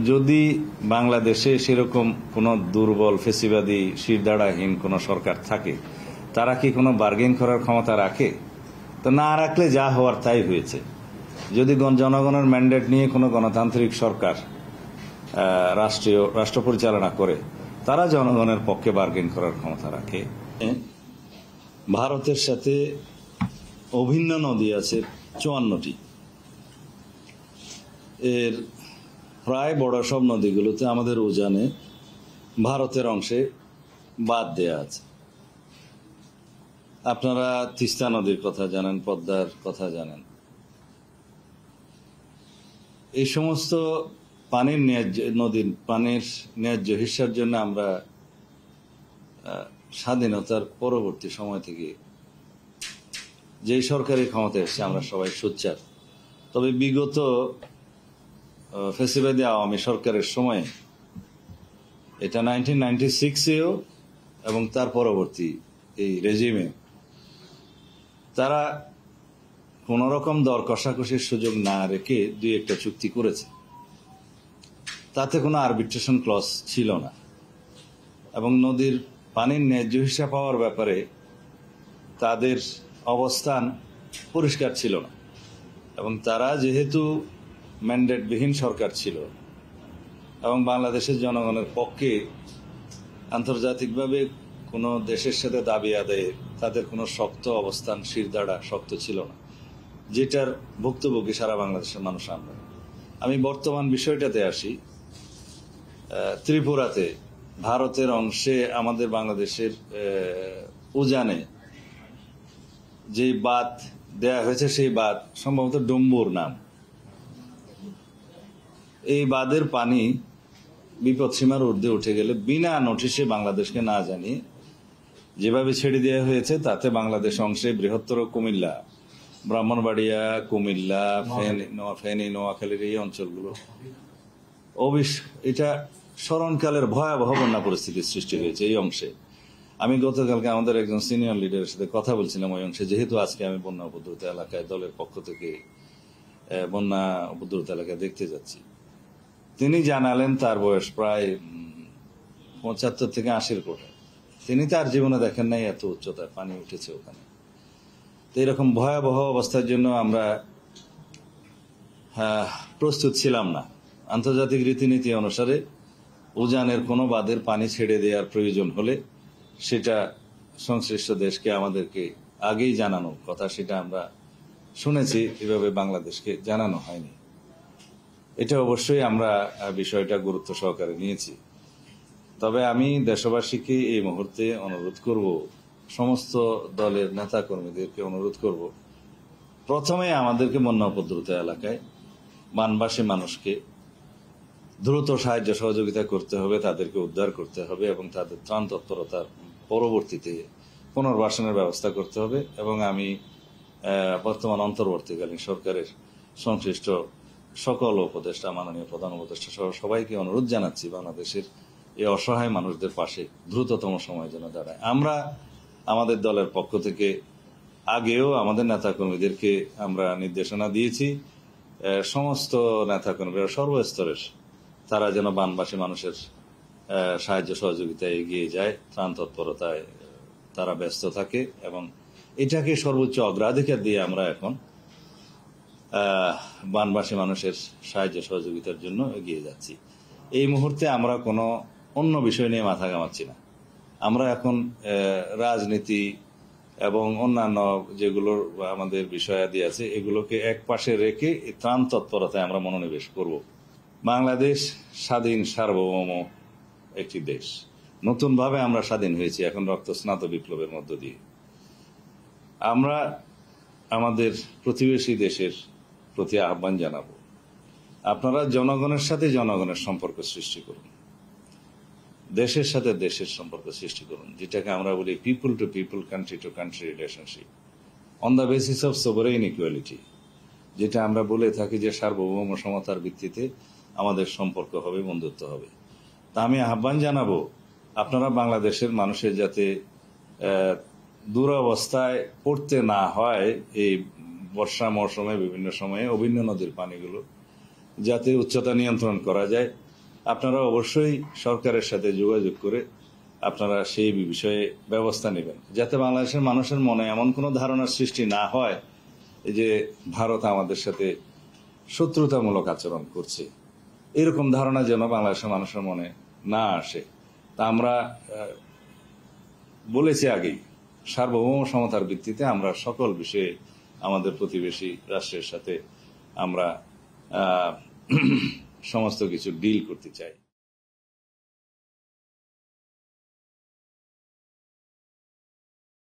যদি বাংলাদেশে সেরকম কোনো দুর্বল ফেসিবাদী শিরদাঁড়াহীন কোনো সরকার থাকে, তারা কি কোনো বার্গেন করার ক্ষমতা রাখে? তো না রাখলে যা হওয়ার তাই হয়েছে। যদি জনগণের ম্যান্ডেট নিয়ে কোনো গণতান্ত্রিক সরকার রাষ্ট্র পরিচালনা করে, তারা জনগণের পক্ষে বার্গেন করার ক্ষমতা রাখে। ভারতের সাথে অভিন্ন নদী আছে 54টি। এর প্রায় বড় সব নদীগুলোতে আমাদের উজানে ভারতের অংশে বাদ দেয়া আছে। আপনারা তিস্তা নদীর কথা জানেন, পদ্মার কথা জানেন। এই সমস্ত নদীর পানির ন্যায্য হিস্যার জন্য আমরা স্বাধীনতার পরবর্তী সময় থেকে যেই সরকারি ক্ষমতা এসেছে আমরা সবাই সোচ্চার। তবে বিগত ফ্যাসিবাদী আওয়ামী সরকারের সময়, এটা 1996-এও এবং তার পরবর্তী এই রেজিমে, তারা কোন রকম দর কষাকষির সুযোগ না রেখে দুই একটা চুক্তি করেছে। তাতে কোনো আরবিট্রেশন ক্লজ ছিল না এবং নদীর পানির ন্যায্য হিসাব পাওয়ার ব্যাপারে তাদের অবস্থান পরিষ্কার ছিল না। এবং তারা যেহেতু ম্যান্ডেটবিহীন সরকার ছিল এবং বাংলাদেশের জনগণের পক্ষে আন্তর্জাতিকভাবে কোনো দেশের সাথে দাবি আদায়ে তাদের কোনো শক্ত অবস্থান, শিরদাঁড়া শক্ত ছিল না, যেটার ভুক্তভোগী সারা বাংলাদেশের মানুষ আমরা। আমি বর্তমান বিষয়টাতে আসি। ত্রিপুরাতে ভারতের অংশে আমাদের বাংলাদেশের উজানে যে বাঁধ দেয়া হয়েছে, সেই বাঁধ সম্ভবত ডম্বুর নাম। এই বাঁধের পানি বিপদসীমার ঊর্ধ্বে উঠে গেলে বিনা নোটিশে বাংলাদেশকে না জানিয়ে যেভাবে ছেড়ে দেওয়া হয়েছে, তাতে বাংলাদেশ অংশে বৃহত্তর কুমিল্লা, ব্রাহ্মণবাড়িয়া, কুমিল্লা, ফেনী, নোয়াখালীর এই অঞ্চলগুলো এটা স্মরণকালের ভয়াবহ বন্যা পরিস্থিতির সৃষ্টি হয়েছে এই অংশে। আমি গতকালকে আমাদের একজন সিনিয়র লিডারের সাথে কথা বলছিলাম ওই অংশে, যেহেতু আজকে আমি বন্যা উপদ্রুত এলাকায় দলের পক্ষ থেকে বন্যা উপদ্রুত এলাকায় দেখতে যাচ্ছি। তিনি জানালেন তার বয়স প্রায় 75 থেকে 80-র কোঠা। তিনি তার জীবনে দেখেন নাই এত উচ্চতায় পানি উঠেছে ওখানে। তো এরকম ভয়াবহ অবস্থার জন্য আমরা প্রস্তুত ছিলাম না। আন্তর্জাতিক রীতিনীতি অনুসারে উজানের কোনো বাঁধের পানি ছেড়ে দেওয়ার প্রয়োজন হলে সেটা সংশ্লিষ্ট দেশকে আমাদেরকে আগেই জানানো কথা, সেটা আমরা শুনেছি। এভাবে বাংলাদেশকে জানানো হয়নি। এটা অবশ্যই আমরা বিষয়টা গুরুত্ব সহকারে নিয়েছি। তবে আমি দেশবাসীকে এই মুহূর্তে অনুরোধ করব, সমস্ত দলের নেতা কর্মীদেরকে অনুরোধ করব, প্রথমে আমাদেরকে বন্যা উপদ্রুত এলাকায় বানবাসী মানুষকে দ্রুত সাহায্য সহযোগিতা করতে হবে, তাদেরকে উদ্ধার করতে হবে এবং তাদের ত্রাণ তৎপরতার পরবর্তীতে পুনর্বাসনের ব্যবস্থা করতে হবে। এবং আমি বর্তমান অন্তর্বর্তীকালীন সরকারের সংশ্লিষ্ট সকল উপদেষ্টা, মাননীয় প্রধান উপদেষ্টা সহ সবাইকে অনুরোধ জানাচ্ছি বাংলাদেশের এই অসহায় মানুষদের পাশে দ্রুততম সময়ের জন্য দাঁড়ায়। আমরা আমাদের দলের পক্ষ থেকে আগেও আমাদের নেতাকর্মীদেরকে আমরা নির্দেশনা দিয়েছি, সমস্ত নেতাকর্মীরা সর্বস্তরের তারা যেন বানবাসী মানুষের সাহায্য সহযোগিতায় এগিয়ে যায়, ত্রাণ তৎপরতায় তারা ব্যস্ত থাকে এবং এটাকে সর্বোচ্চ অগ্রাধিকার দিয়ে আমরা এখন বানবাসী মানুষের সাহায্য সহযোগিতার জন্য এগিয়ে যাচ্ছি। এই মুহূর্তে আমরা কোনো অন্য বিষয় নিয়ে মাথা ঘামাচ্ছি না। আমরা এখন রাজনীতি এবং অন্যান্য যেগুলোর আমাদের বিষয়াদি আছে এগুলোকে এক পাশে রেখে ত্রাণ তৎপরতায় আমরা মনোনিবেশ করব। বাংলাদেশ স্বাধীন সার্বভৌম একটি দেশ। নতুনভাবে আমরা স্বাধীন হয়েছি এখন রক্তস্নাত বিপ্লবের মধ্য দিয়ে। আমরা আমাদের প্রতিবেশী দেশের প্রতি আহ্বান জানাবো, আপনারা জনগণের সাথে জনগণের সম্পর্ক সৃষ্টি করুন, দেশের সাথে দেশের সম্পর্ক সৃষ্টি করুন, যেটাকে আমরা বলি people to people, country to country relationship on the basis of sovereign equality, যেটা আমরা বলে থাকি যে সার্বভৌম সমতার ভিত্তিতে আমাদের সম্পর্ক হবে, বন্ধুত্ব হবে। তা আমি আহ্বান জানাবো, আপনারা বাংলাদেশের মানুষের যাতে দুরবস্থায় পড়তে না হয়, এই বর্ষা মৌসুমে বিভিন্ন সময়ে অভিন্ন নদীর পানিগুলো যাতে উচ্চতা নিয়ন্ত্রণ করা যায় আপনারা অবশ্যই সরকারের সাথে যোগাযোগ করে আপনারা সেই বিষয়ে ব্যবস্থা নেবেন, যাতে বাংলাদেশের মানুষের মনে এমন কোনো ধারণার সৃষ্টি না হয় যে ভারত আমাদের সাথে শত্রুতামূলক আচরণ করছে। এরকম ধারণা যেন বাংলাদেশের মানুষের মনে না আসে। তা আমরা বলেছি আগেই, সার্বভৌম সমতার ভিত্তিতে আমরা সকল বিষয়ে আমাদের প্রতিবেশী রাষ্ট্রের সাথে আমরা সমস্ত কিছু ডিল করতে চাই।